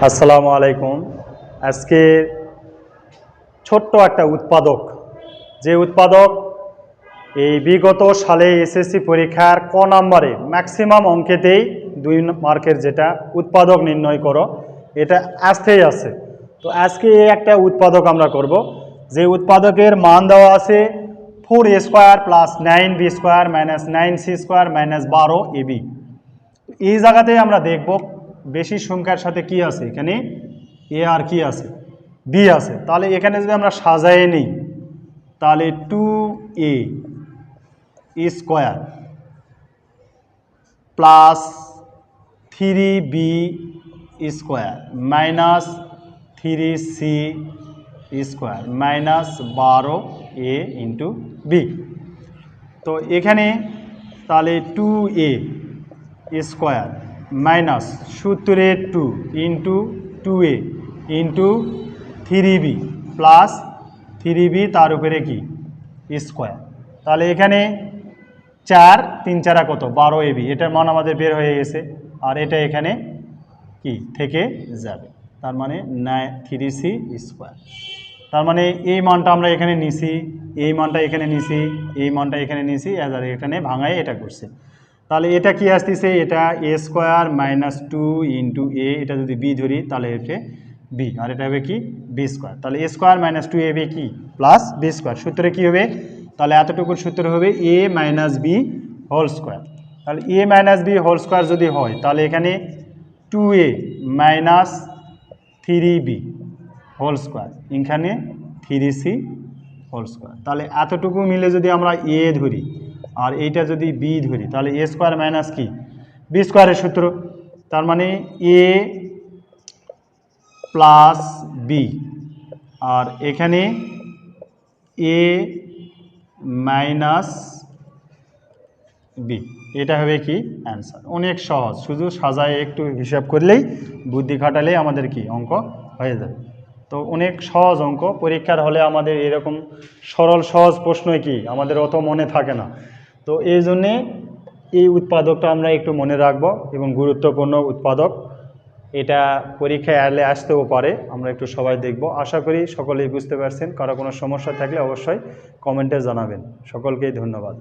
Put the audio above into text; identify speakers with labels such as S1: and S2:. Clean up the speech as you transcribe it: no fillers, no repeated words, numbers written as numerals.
S1: আসসালামু আলাইকুম। আজকে ছোট্ট একটা উৎপাদক, যে উৎপাদক এই বিগত সালে এসএসসি পরীক্ষার ক নম্বরে ম্যাক্সিমাম অঙ্কেতেই 2 মার্কের যেটা উৎপাদক নির্ণয় করো, এটা আসতেই আছে। তো আজকে এই একটা উৎপাদক আমরা করব, যে উৎপাদকের মান দেওয়া আছে 4a² + 9b² - 9c² - 12ab। এই জায়গাতে আমরা দেখব বেশি সংখ্যার সাথে কি আছে, এখানে এ আর কি আছে, বি আছে। তাহলে এখানে যদি আমরা সাজায়ে নিই, তাহলে 2a² + 3b² - 3c² - 12a × b। তো এখানে তাহলে 2a² - সূত্রের 2 × 2a × 3b প্লাস 3b তার উপরে কি স্কোয়ার। তাহলে এখানে 4 3 4 কত 12ab, এটার মান আমাদের বের হয়ে গেছে। আর এটা এখানে কি থেকে যাবে, তার মানে 3c²। তার মানে এই মানটা আমরা এখানে নিছি, এই মানটা এখানে নিছি, এই মানটা এখানে নিছি, আর এখানে ভাঙায় এটা করছে। তাহলে এটা কি আসতেছে, এটা a² - 2 × a, এটা যদি b ধরি তাহলে এটা b, আর এটা হবে কি b²। তাহলে a² - 2ab কি প্লাস b², সূত্রে কি হবে, তাহলে এতটুকুর সূত্র হবে a - b² তাহলে a - b² যদি হয়, তাহলে এখানে 2a - 3b² এখানে 3c²। তাহলে এতটুকু মিলে যদি আমরা a ধরি আর এইটা যদি b ধরি, তাহলে a² - কি b² এর সূত্র। তার মানে a প্লাস b, আর এখানে a মাইনাস b, এটা হবে কি অ্যান্সার। অনেক সহজ, শুধু সাজায় একটু হিসাব করলেই, বুদ্ধি খাটালেই আমাদের কি অঙ্ক হয়ে যাবে। তো অনেক সহজ অঙ্ক, পরীক্ষার হলে আমাদের এরকম সরল সহজ প্রশ্নই কি আমাদের অত মনে থাকে না। তো এই জন্যে এই উৎপাদকটা আমরা একটু মনে রাখব, এবং গুরুত্বপূর্ণ উৎপাদক, এটা পরীক্ষায় এলে আসতেও পারে, আমরা একটু সবাই দেখব। আশা করি সকলেই বুঝতে পারছেন। কারো কোনো সমস্যা থাকলে অবশ্যই কমেন্টে জানাবেন। সকলকেই ধন্যবাদ।